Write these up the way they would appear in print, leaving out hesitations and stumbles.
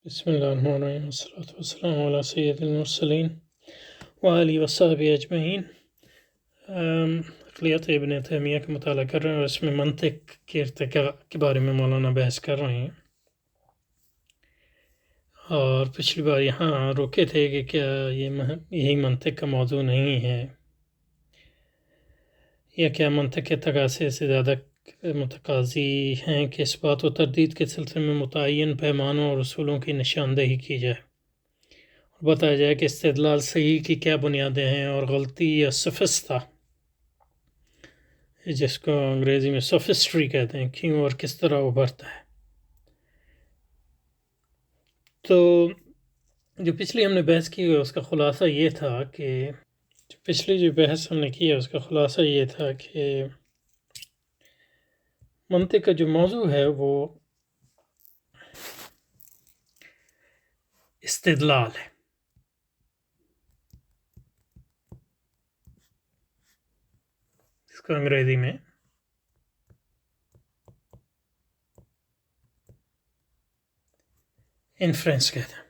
بسم اللہ الرحمن الرحیم والصلاة والسلام علی سید المرسلین وآلہ وصحبہ اجمعین۔ عقلیت ابن تیمیہ کا مطالعہ کر رہے ہیں اور اس میں منطق کے ارتقاء کے بارے میں مولانا بحث کر رہے ہیں، اور پچھلی بار یہاں روکے تھے کہ کیا یہی منطق کا موضوع نہیں ہے، یا کیا منطق کے تقاضے سے زیادہ متقاضی ہیں کہ اس بات و تردید کے سلسلے میں متعین پیمانوں اور اصولوں کی نشاندہی کی جائے، بتایا جائے کہ استدلال صحیح کی کیا بنیادیں ہیں اور غلطی یا سفستا، جس کو انگریزی میں سوفسٹری کہتے ہیں، کیوں اور کس طرح ابھرتا ہے۔ تو جو پچھلی ہم نے بحث کی اس کا خلاصہ یہ تھا کہ جو بحث ہم نے کی ہے اس کا خلاصہ یہ تھا کہ منطق کا جو موضوع ہے وہ استدلال ہے۔ اس کو انگریزی میں انفرنس کہتے ہیں،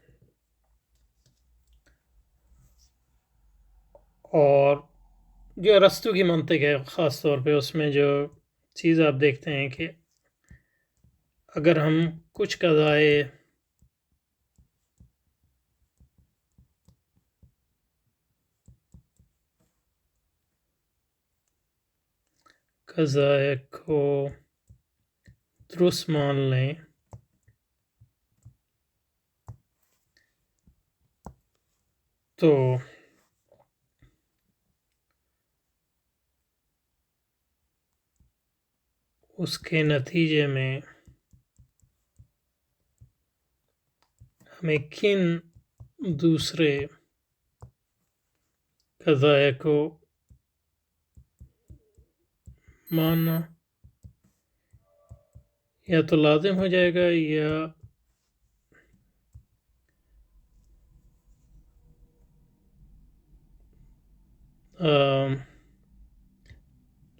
اور جو ارسطو کی منطق ہے خاص طور پہ اس میں جو چیز آپ دیکھتے ہیں کہ اگر ہم کچھ قضائے کو درست مان لیں تو اس کے نتیجے میں ہمیں کن دوسرے قضائے کو ماننا یا تو لازم ہو جائے گا یا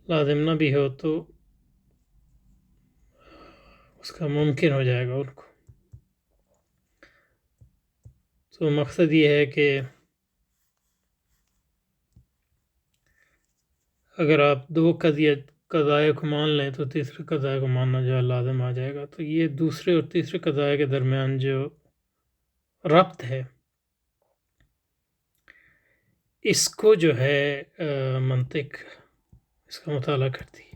لازم نہ بھی ہو تو اس کا ممکن ہو جائے گا ان کو۔ تو مقصد یہ ہے کہ اگر آپ دو قضائے کو مان لیں تو تیسرے قضائے کو ماننا جو ہے لازم آ جائے گا۔ تو یہ دوسرے اور تیسرے قضائے کے درمیان جو ربط ہے اس کو جو ہے منطق اس کا مطالعہ کرتی ہے۔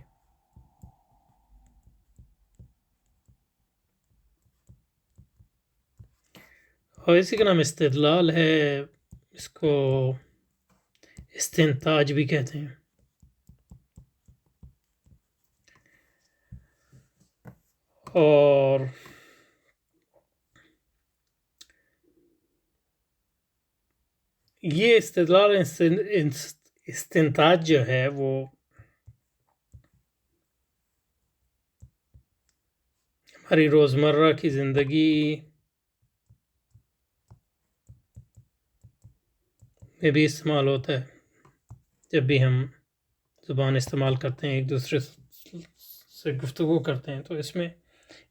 اور اسی کا نام استدلال ہے، اس کو استنتاج بھی کہتے ہیں۔ اور یہ استدلال استنتاج جو ہے وہ ہماری روزمرہ کی زندگی میں بھی استعمال ہوتا ہے۔ جب بھی ہم زبان استعمال کرتے ہیں، ایک دوسرے سے گفتگو کرتے ہیں، تو اس میں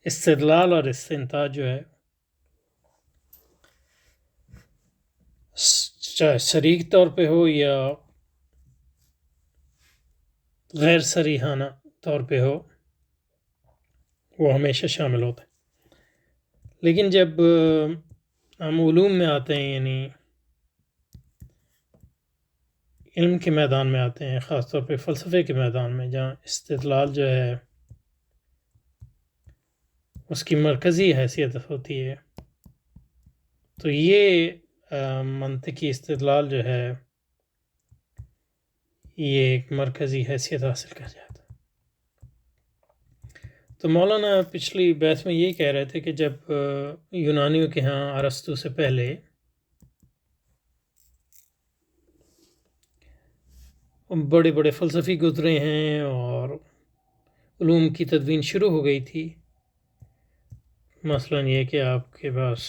استدلال اور استنتاج جو ہے چاہے شریک طور پہ ہو یا غیر صریحانہ طور پہ ہو، وہ ہمیشہ شامل ہوتا ہے۔ لیکن جب ہم علوم میں آتے ہیں، یعنی علم کے میدان میں آتے ہیں، خاص طور پہ فلسفے کے میدان میں، جہاں استدلال جو ہے اس کی مرکزی حیثیت ہوتی ہے، تو یہ منطقی استدلال جو ہے یہ ایک مرکزی حیثیت حاصل کر جاتا ہے۔ تو مولانا پچھلی بحث میں یہی کہہ رہے تھے کہ جب یونانیوں کے ہاں ارسطو سے پہلے بڑے بڑے فلسفی گزرے ہیں اور علوم کی تدوین شروع ہو گئی تھی، مثلا یہ کہ آپ کے پاس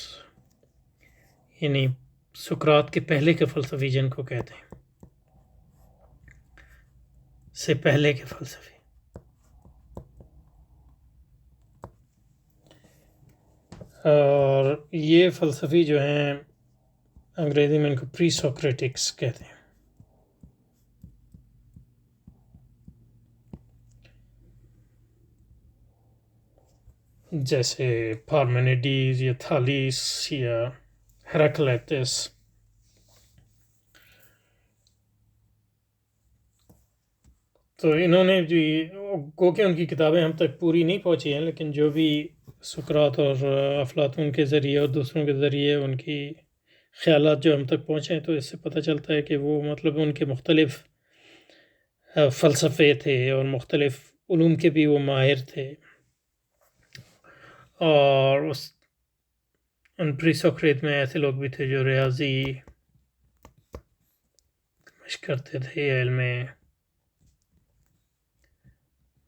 یعنی سقراط کے پہلے کے فلسفی جن کو کہتے ہیں، سے پہلے کے فلسفی، اور یہ فلسفی جو ہیں انگریزی میں ان کو پری سوکریٹکس کہتے ہیں. جیسے پارمینیڈیز یا تھالیس یا ہیراکلیٹس. تو انہوں نے جو گو کہ ان کی کتابیں ہم تک پوری نہیں پہنچی ہیں، لیکن جو بھی سقراط اور افلاطون کے ذریعے اور دوسروں کے ذریعے ان کی خیالات جو ہم تک پہنچے ہیں، تو اس سے پتہ چلتا ہے کہ وہ مطلب ان کے مختلف فلسفے تھے اور مختلف علوم کے بھی وہ ماہر تھے. اور ان پری سوکریت میں ایسے لوگ بھی تھے جو ریاضی مشق کرتے تھے، علم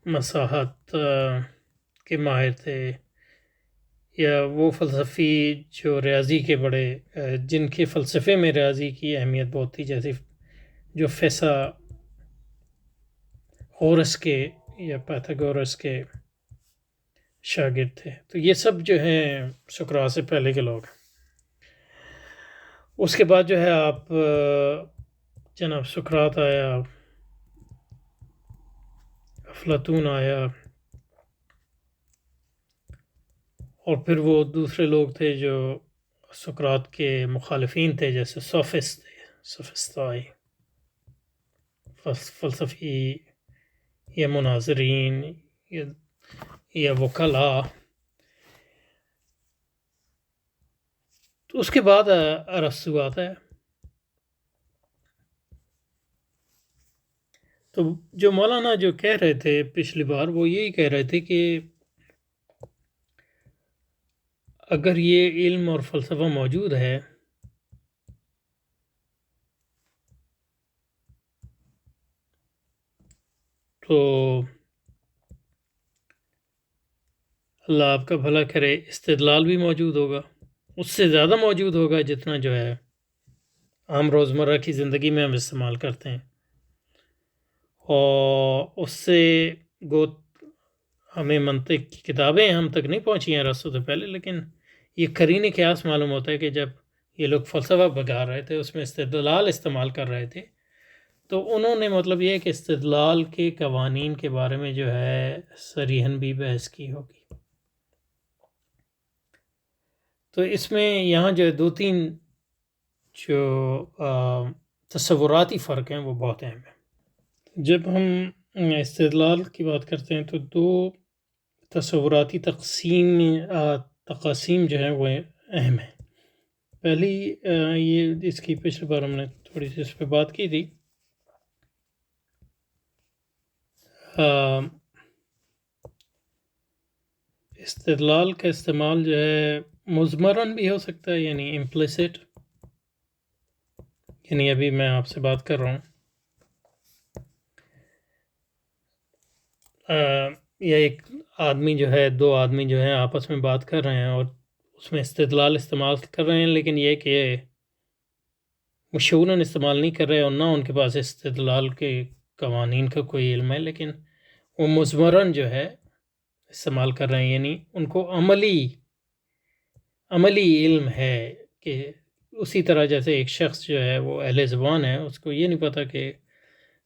مساحت کے ماہر تھے، یا وہ فلسفی جو ریاضی کے بڑے جن کے فلسفے میں ریاضی کی اہمیت بہت تھی، جیسے جو فیثاغورس کے یا پائتھاگورس کے شاگرد تھے. تو یہ سب جو ہیں سقراط سے پہلے کے لوگ. اس کے بعد جو ہے آپ جناب سقراط آیا، افلاطون آیا، اور پھر وہ دوسرے لوگ تھے جو سقراط کے مخالفین تھے، جیسے سوفسطائی، فلسفی یا مناظرین یا وکلاء. تو اس کے بعد ارسطو آتا ہے. تو جو مولانا جو کہہ رہے تھے پچھلی بار، وہ یہی کہہ رہے تھے کہ اگر یہ علم اور فلسفہ موجود ہے تو اللہ آپ کا بھلا کرے، استدلال بھی موجود ہوگا، اس سے زیادہ موجود ہوگا جتنا جو ہے عام روزمرہ کی زندگی میں ہم استعمال کرتے ہیں. اور اس سے ہمیں منطق کی کتابیں ہم تک نہیں پہنچی ہیں ارسطو سے پہلے، لیکن یہ قرین قیاس معلوم ہوتا ہے کہ جب یہ لوگ فلسفہ بگا رہے تھے، اس میں استدلال استعمال کر رہے تھے، تو انہوں نے مطلب یہ کہ استدلال کے قوانین کے بارے میں جو ہے صریحاً بھی بحث کی ہوگی. تو اس میں یہاں جو دو تین جو تصوراتی فرق ہیں وہ بہت اہم ہیں. جب ہم استدلال کی بات کرتے ہیں تو دو تصوراتی تقاسیم جو ہیں وہ اہم ہیں. پہلی یہ اس کی پچھلی بار ہم نے تھوڑی سی اس پہ بات کی تھی. استدلال کا استعمال جو ہے مضمرن بھی ہو سکتا ہے، یعنی امپلیسٹ، یعنی ابھی میں آپ سے بات کر رہا ہوں یا ایک آدمی جو ہے، دو آدمی جو ہیں آپس میں بات کر رہے ہیں اور اس میں استدلال استعمال کر رہے ہیں، لیکن یہ کہ وہ شعوراً استعمال نہیں کر رہے اور نہ ان کے پاس استدلال کے قوانین کا کوئی علم ہے، لیکن وہ مضمرن جو ہے استعمال کر رہے ہیں، یعنی ان کو عملی علم ہے. کہ اسی طرح جیسے ایک شخص جو ہے وہ اہل زبان ہے، اس کو یہ نہیں پتہ کہ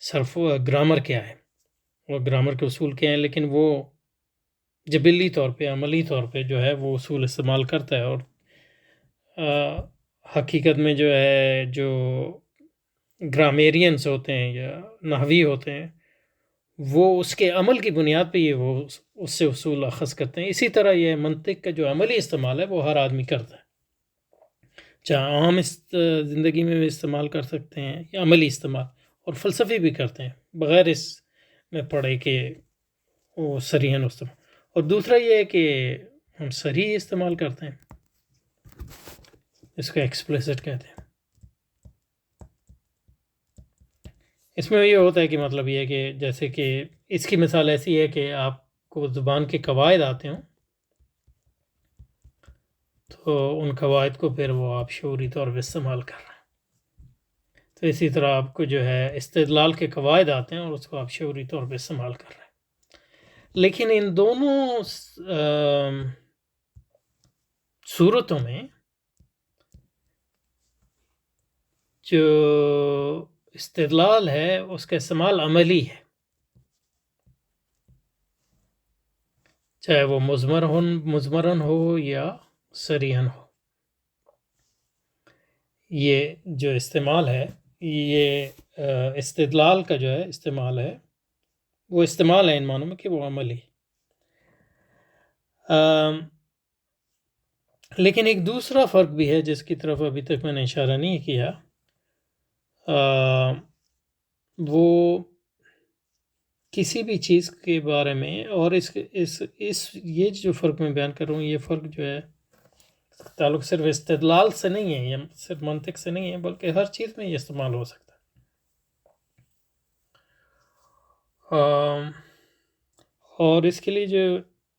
صرف گرامر کیا ہے اور گرامر کے اصول کیا ہیں، لیکن وہ جبلی طور پہ، عملی طور پہ جو ہے وہ اصول استعمال کرتا ہے. اور حقیقت میں جو ہے جو گرامیرینز ہوتے ہیں یا نحوی ہوتے ہیں، وہ اس کے عمل کی بنیاد پہ یہ وہ اس سے اصول اخذ کرتے ہیں. اسی طرح یہ منطق کا جو عملی استعمال ہے وہ ہر آدمی کرتا ہے، چاہے عام زندگی میں بھی استعمال کر سکتے ہیں یا عملی استعمال، اور فلسفی بھی کرتے ہیں بغیر اس میں پڑھے کہ وہ صریحاً استعمال. اور دوسرا یہ ہے کہ ہم صریح استعمال کرتے ہیں، اس کو ایکسپلیسٹ کہتے ہیں. اس میں یہ ہوتا ہے کہ مطلب یہ ہے کہ جیسے کہ اس کی مثال ایسی ہے کہ آپ کو زبان کے قواعد آتے ہوں، تو ان قواعد کو پھر وہ آپ شعوری طور پہ استعمال کر رہے ہیں. تو اسی طرح آپ کو جو ہے استدلال کے قواعد آتے ہیں اور اس کو آپ شعوری طور پہ استعمال کر رہے ہیں. لیکن ان دونوں صورتوں میں جو استدلال ہے اس کا استعمال عملی ہے، چاہے وہ مضمرن ہو یا صریحاً ہو. یہ جو استعمال ہے، یہ استدلال کا جو ہے استعمال ہے، وہ استعمال ہے ان معنوں میں کہ وہ عملی. لیکن ایک دوسرا فرق بھی ہے جس کی طرف ابھی تک میں نے اشارہ نہیں کیا، وہ کسی بھی چیز کے بارے میں، اور یہ جو فرق میں بیان کر رہا ہوں، یہ فرق جو ہے تعلق صرف استدلال سے نہیں ہے، یا صرف منطق سے نہیں ہے، بلکہ ہر چیز میں یہ استعمال ہو سکتا ہے. اور اس کے لیے جو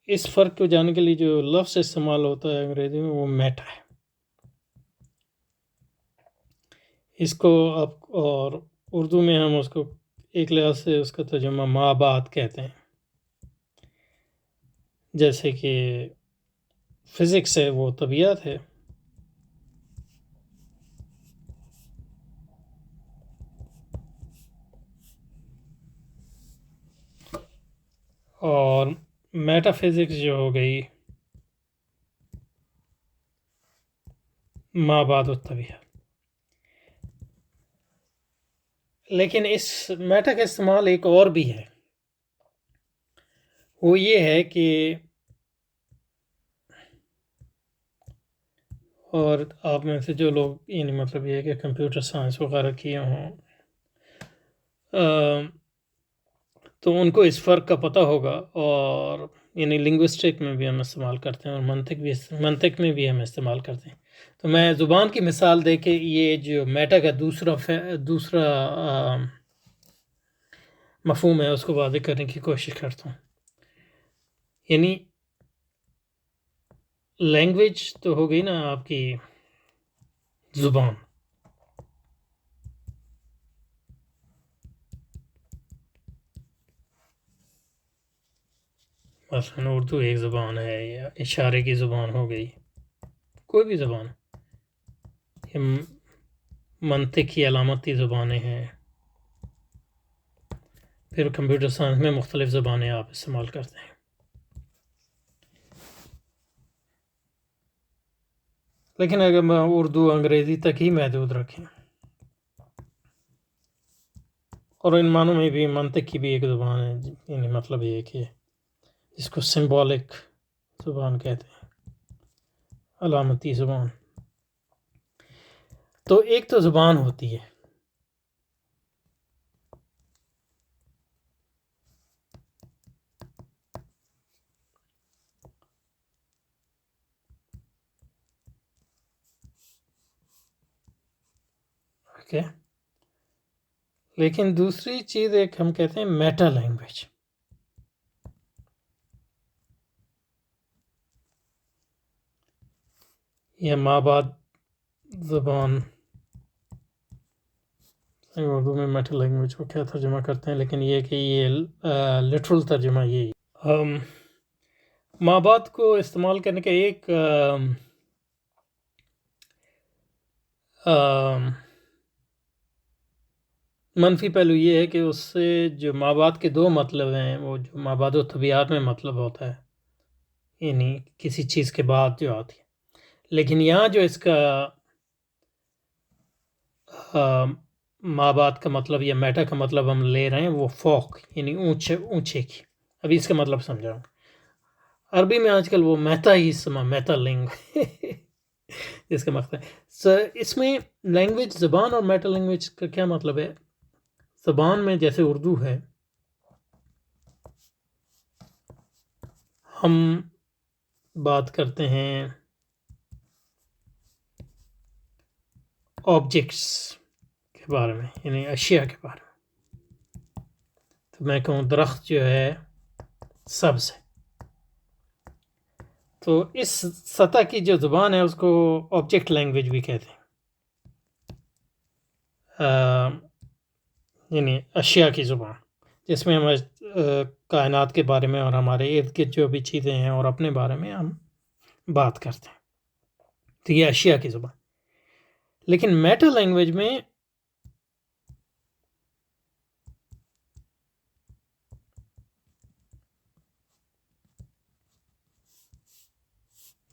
اس فرق کو جاننے کے لیے جو لفظ استعمال ہوتا ہے انگریزی میں، وہ میٹا ہے. اس کو آپ، اور اردو میں ہم اس کو ایک لحاظ سے اس کا ترجمہ ما بعد کہتے ہیں. جیسے کہ فزکس ہے وہ طبیعت ہے، اور میٹا فزکس جو ہو گئی ما بعد الطبیعت. لیکن اس میٹا کا استعمال ایک اور بھی ہے، وہ یہ ہے کہ، اور آپ میں سے جو لوگ یعنی مطلب یہ ہے کہ کمپیوٹر سائنس وغیرہ کیے ہوں تو ان کو اس فرق کا پتہ ہوگا. اور یعنی لنگوسٹک میں بھی ہم استعمال کرتے ہیں، اور منطق میں بھی ہم استعمال کرتے ہیں. تو میں زبان کی مثال دے کے یہ جو میٹا کا دوسرا مفہوم ہے اس کو واضح کرنے کی کوشش کرتا ہوں. یعنی لینگویج تو ہو گئی نا آپ کی زبان، مثلاً اردو ایک زبان ہے، یا اشارے کی زبان ہو گئی، کوئی بھی زبان، منطق کی علامتی زبانیں ہیں. پھر کمپیوٹر سائنس میں مختلف زبانیں آپ استعمال کرتے ہیں. لیکن اگر میں اردو انگریزی تک ہی محدود رکھیں، اور ان معنوں میں بھی منطق کی بھی ایک زبان ہے، یعنی مطلب یہ کہ جس کو سمبولک زبان کہتے ہیں، علامتی زبان. تو ایک تو زبان ہوتی ہے، اوکے. لیکن دوسری چیز ایک ہم کہتے ہیں میٹا لینگویج. یہ ما بعد زبان اردو میں میٹا لینگویج کو کیا ترجمہ کرتے ہیں، لیکن یہ کہ یہ لٹرل ترجمہ یہی. ما بعد کو استعمال کرنے کا ایک منفی پہلو یہ ہے کہ اس سے جو ما بعد کے دو مطلب ہیں، وہ جو ما بعد الطبیعت میں مطلب ہوتا ہے، یعنی کسی چیز کے بعد جو آتی ہے. لیکن یہاں جو اس کا ما بعد کا مطلب یا میٹا کا مطلب ہم لے رہے ہیں، وہ فوق یعنی اونچے کی. ابھی اس کا مطلب سمجھاؤں. عربی میں آج کل وہ میتا ہی میتا لینگویج جس کا مطلب ہے. اس میں لینگویج، زبان اور میٹا لینگویج کا کیا مطلب ہے؟ زبان میں جیسے اردو ہے، ہم بات کرتے ہیں آبجیکٹس کے بارے میں، یعنی اشیاء کے بارے میں. تو میں کہوں درخت جو ہے سبز ہے، تو اس سطح کی جو زبان ہے اس کو آبجیکٹ لینگویج بھی کہتے ہیں، یعنی اشیاء کی زبان، جس میں ہم کائنات کے بارے میں اور ہمارے ارد گرد جو بھی چیزیں ہیں اور اپنے بارے میں ہم بات کرتے ہیں. تو یہ اشیاء کی زبان. لیکن میٹا لینگویج میں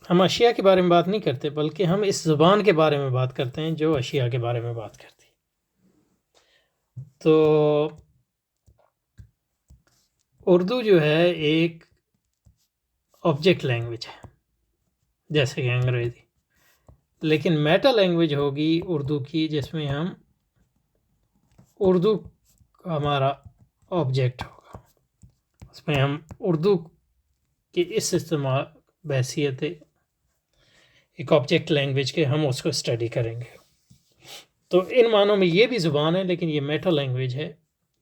ہم اشیاء کے بارے میں بات نہیں کرتے، بلکہ ہم اس زبان کے بارے میں بات کرتے ہیں جو اشیاء کے بارے میں بات کرتی ہے. تو اردو جو ہے ایک آبجیکٹ لینگویج ہے جیسے کہ انگریزی، لیکن میٹا لینگویج ہوگی اردو کی جس میں ہم اردو ہمارا آبجیکٹ ہوگا، اس میں ہم اردو کی اس استعمال بحیثیت ایک آبجیکٹ لینگویج کے ہم اس کو اسٹڈی کریں گے. تو ان معنوں میں یہ بھی زبان ہے، لیکن یہ میٹا لینگویج ہے.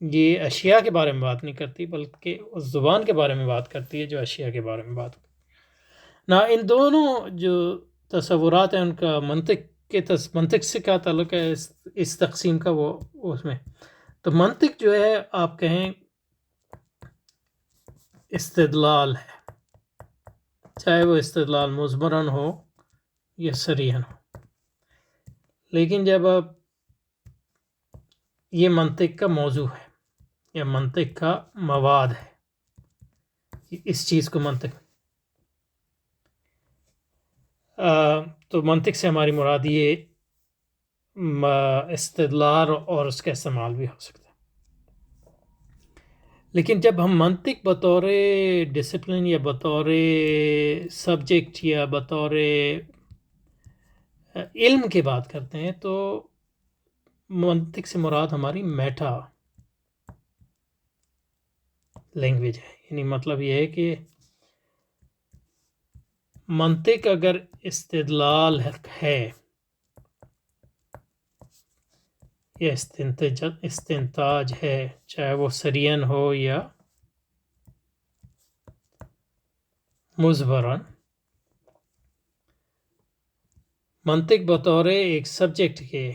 یہ اشیاء کے بارے میں بات نہیں کرتی، بلکہ اس زبان کے بارے میں بات کرتی ہے جو اشیاء کے بارے میں بات کرتی ہے. نہ ان دونوں جو تصورات ہیں ان کا منطق سے کیا تعلق ہے اس تقسیم کا، وہ اس میں تو منطق جو ہے آپ کہیں استدلال ہے، چاہے وہ استدلال مضمرن ہو یا صریحاً ہو. لیکن جب آپ یہ منطق کا موضوع ہے یا منطق کا مواد ہے، اس چیز کو منطق تو منطق سے ہماری مراد یہ استدلال اور اس کا استعمال بھی ہو سکتا ہے. لیکن جب ہم منطق بطور ڈسپلن یا بطور سبجیکٹ یا بطور علم کی بات کرتے ہیں تو منطق سے مراد ہماری میٹا لینگویج ہے. یعنی مطلب یہ ہے کہ منطق اگر استدلال ہے یا استنتاج ہے، چاہے وہ سریعاً ہو یا مضمراً، منطق بطور ایک سبجیکٹ کے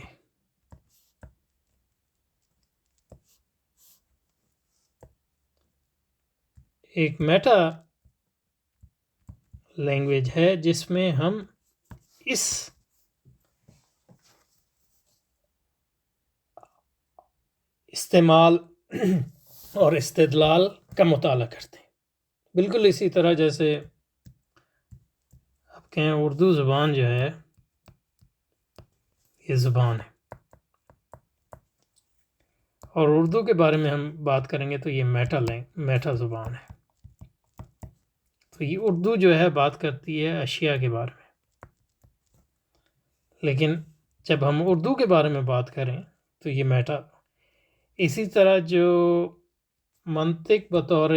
ایک میٹا لینگویج ہے جس میں ہم اس استعمال اور استدلال کا مطالعہ کرتے ہیں. بالکل اسی طرح جیسے آپ کہیں اردو زبان جو ہے یہ زبان ہے، اور اردو کے بارے میں ہم بات کریں گے تو یہ میٹا زبان ہے. تو یہ اردو جو ہے بات کرتی ہے اشیاء کے بارے میں، لیکن جب ہم اردو کے بارے میں بات کریں تو یہ میٹا. اسی طرح جو منطق بطور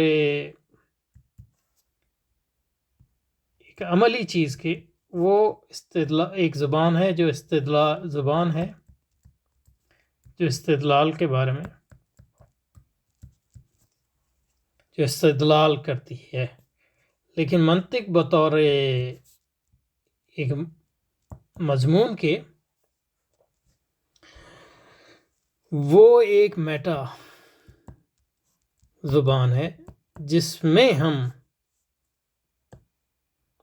ایک عملی چیز کے وہ استدلال ایک زبان ہے جو زبان ہے جو استدلال کے بارے میں جو استدلال کرتی ہے. لیکن منطق بطور ایک مضمون کے وہ ایک میٹا زبان ہے جس میں ہم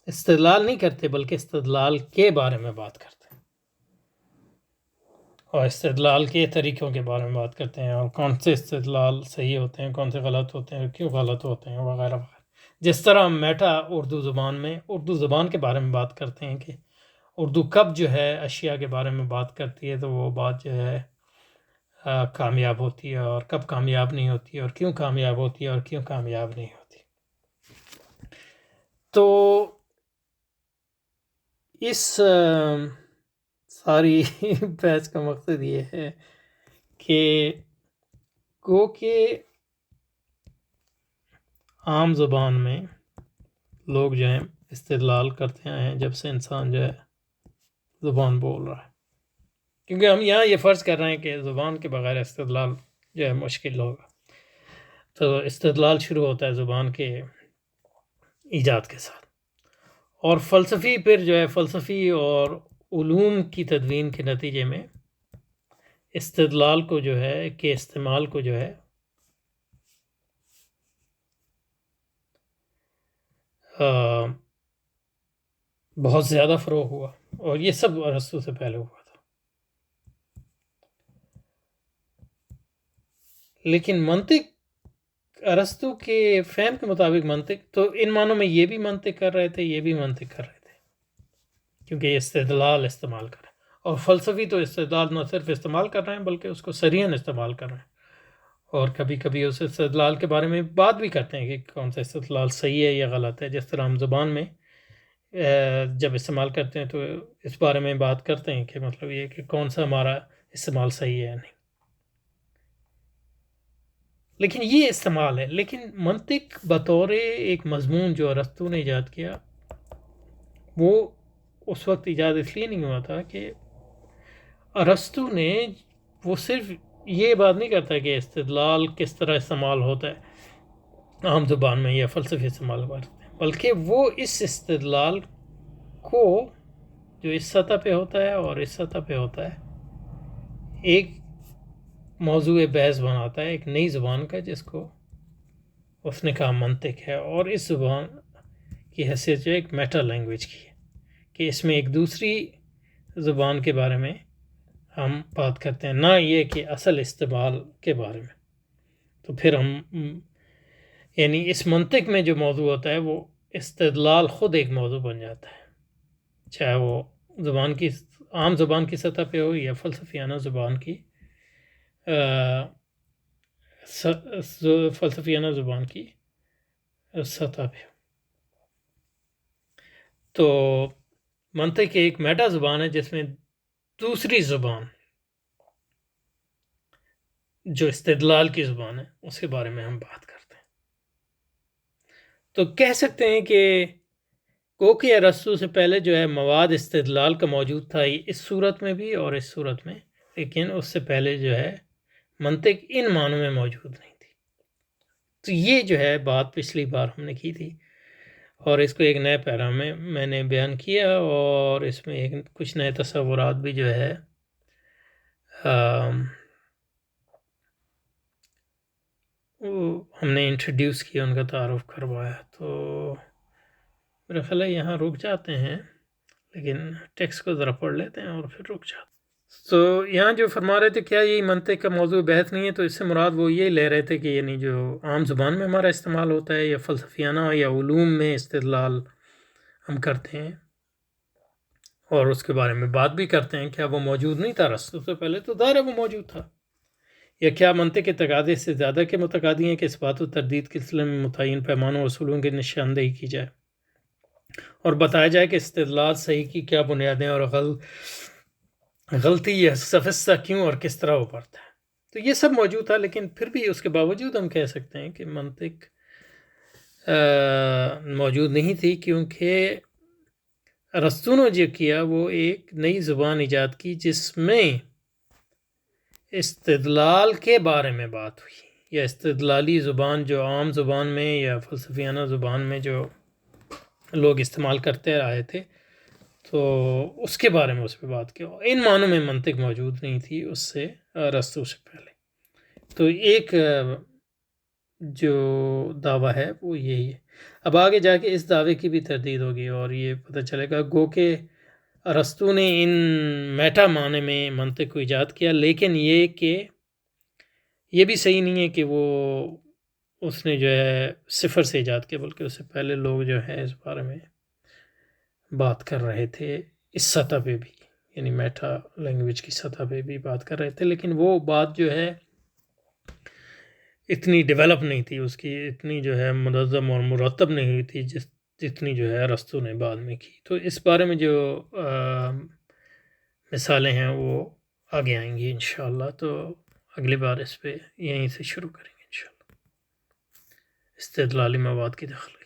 استدلال نہیں کرتے بلکہ استدلال کے بارے میں بات کرتے ہیں، اور استدلال کے طریقوں کے بارے میں بات کرتے ہیں، اور کون سے استدلال صحیح ہوتے ہیں، کون سے غلط ہوتے ہیں، کیوں غلط ہوتے ہیں، وغیرہ وغیرہ. جس طرح ہم میٹا اردو زبان کے بارے میں بات کرتے ہیں کہ اردو کب جو ہے اشیاء کے بارے میں بات کرتی ہے تو وہ بات جو ہے کامیاب ہوتی ہے، اور کب کامیاب نہیں ہوتی ہے، اور کیوں کامیاب ہوتی ہے اور کیوں کامیاب نہیں ہوتی. تو اس ساری بحث کا مقصد یہ ہے کہ عام زبان میں لوگ جو ہیں استدلال کرتے آئے ہیں جب سے انسان جو ہے زبان بول رہا ہے، کیونکہ ہم یہاں یہ فرض کر رہے ہیں کہ زبان کے بغیر استدلال جو ہے مشکل ہوگا. تو استدلال شروع ہوتا ہے زبان کے ایجاد کے ساتھ، اور فلسفی پھر جو ہے فلسفی اور علوم کی تدوین کے نتیجے میں استدلال کو جو ہے کہ استعمال کو جو ہے بہت زیادہ فروغ ہوا. اور یہ سب ارسطو سے پہلے ہوا تھا. لیکن منطق ارسطو کے فہم کے مطابق منطق تو ان معنوں میں یہ بھی منطق کر رہے تھے، یہ بھی منطق کر رہے تھے، کیونکہ یہ استدلال استعمال کر رہے ہیں. اور فلسفی تو استدلال نہ صرف استعمال کر رہے ہیں بلکہ اس کو صریحاً استعمال کر رہے ہیں، اور کبھی کبھی اس استدلال کے بارے میں بات بھی کرتے ہیں کہ کون سا استدلال صحیح ہے یا غلط ہے. جس طرح ہم زبان میں جب استعمال کرتے ہیں تو اس بارے میں بات کرتے ہیں کہ مطلب یہ کہ کون سا ہمارا استعمال صحیح ہے یا نہیں. لیکن یہ استعمال ہے. لیکن منطق بطور ایک مضمون جو ارسطو نے ایجاد کیا، وہ اس وقت ایجاد اس لیے نہیں ہوا تھا کہ ارسطو نے وہ صرف یہ بات نہیں کرتا کہ استدلال کس طرح استعمال ہوتا ہے عام زبان میں یا فلسفی استعمال کرتے ہیں، بلکہ وہ اس استدلال کو جو اس سطح پہ ہوتا ہے اور اس سطح پہ ہوتا ہے ایک موضوع بحث بناتا ہے، ایک نئی زبان کا، جس کو اس نے کہا منطق ہے. اور اس زبان کی حیثیت جو ایک میٹا لینگویج کی ہے کہ اس میں ایک دوسری زبان کے بارے میں ہم بات کرتے ہیں، نہ یہ کہ اصل استعمال کے بارے میں. تو پھر ہم یعنی اس منطق میں جو موضوع ہوتا ہے وہ استدلال خود ایک موضوع بن جاتا ہے، چاہے وہ زبان کی عام زبان کی سطح پہ ہو یا فلسفیانہ زبان کی فلسفیانہ زبان کی سطح پہ. تو منطق ایک میٹا زبان ہے جس میں دوسری زبان جو استدلال کی زبان ہے اس کے بارے میں ہم بات کرتے ہیں. تو کہہ سکتے ہیں کہ کوکی ارسطو سے پہلے جو ہے مواد استدلال کا موجود تھا اس صورت میں بھی اور اس صورت میں، لیکن اس سے پہلے جو ہے منطق ان معنوں میں موجود نہیں تھی. تو یہ جو ہے بات پچھلی بار ہم نے کی تھی، اور اس کو ایک نئے پیرا میں نے بیان کیا، اور اس میں کچھ نئے تصورات بھی جو ہے ہم نے انٹروڈیوس کیا، ان کا تعارف کروایا. تو میرا خیال ہے یہاں رک جاتے ہیں، لیکن ٹیکسٹ کو ذرا پڑھ لیتے ہیں اور پھر رک جاتے ہیں. تو یہاں جو فرما رہے تھے کیا یہ منطق کا موضوع بحث نہیں ہے، تو اس سے مراد وہ یہ لے رہے تھے کہ یعنی جو عام زبان میں ہمارا استعمال ہوتا ہے یا فلسفیانہ یا علوم میں استدلال ہم کرتے ہیں اور اس کے بارے میں بات بھی کرتے ہیں، کیا وہ موجود نہیں تھا ارسطو سے پہلے؟ تو ظاہر ہے وہ موجود تھا. یا کیا منطق کے تقاضے سے زیادہ کے متقاضی ہیں کہ اثبات و تردید کے سلسلے میں متعین پیمانوں اور اصولوں کی نشاندہی کی جائے اور بتایا جائے کہ استدلال صحیح کی کیا بنیادیں اور غلطی یا سفستہ کیوں اور کس طرح ابھرتا ہے. تو یہ سب موجود تھا، لیکن پھر بھی اس کے باوجود ہم کہہ سکتے ہیں کہ منطق موجود نہیں تھی، کیونکہ ارسطو نے جو کیا وہ ایک نئی زبان ایجاد کی جس میں استدلال کے بارے میں بات ہوئی، یا استدلالی زبان جو عام زبان میں یا فلسفیانہ زبان میں جو لوگ استعمال کرتے آئے تھے، تو اس کے بارے میں اس پہ بات کیا. ان معنوں میں منطق موجود نہیں تھی اس سے ارسطو سے پہلے. تو ایک جو دعویٰ ہے وہ یہی ہے. اب آگے جا کے اس دعوے کی بھی تردید ہوگی اور یہ پتہ چلے گا گو کہ ارسطو نے ان میٹا معنی میں منطق کو ایجاد کیا، لیکن یہ کہ یہ بھی صحیح نہیں ہے کہ وہ اس نے جو ہے صفر سے ایجاد کیا، بلکہ اس سے پہلے لوگ جو ہے اس بارے میں بات کر رہے تھے اس سطح پہ بھی، یعنی میٹا لینگویج کی سطح پہ بھی بات کر رہے تھے. لیکن وہ بات جو ہے اتنی ڈیولپ نہیں تھی، اس کی اتنی جو ہے منظم اور مرتب نہیں ہوئی تھی جتنی جو ہے ارسطو نے بعد میں کی. تو اس بارے میں جو مثالیں ہیں وہ آگے آئیں گی انشاءاللہ. تو اگلی بار اس پہ یہیں سے شروع کریں گے انشاءاللہ، استدلالی مواد کی تخلیق.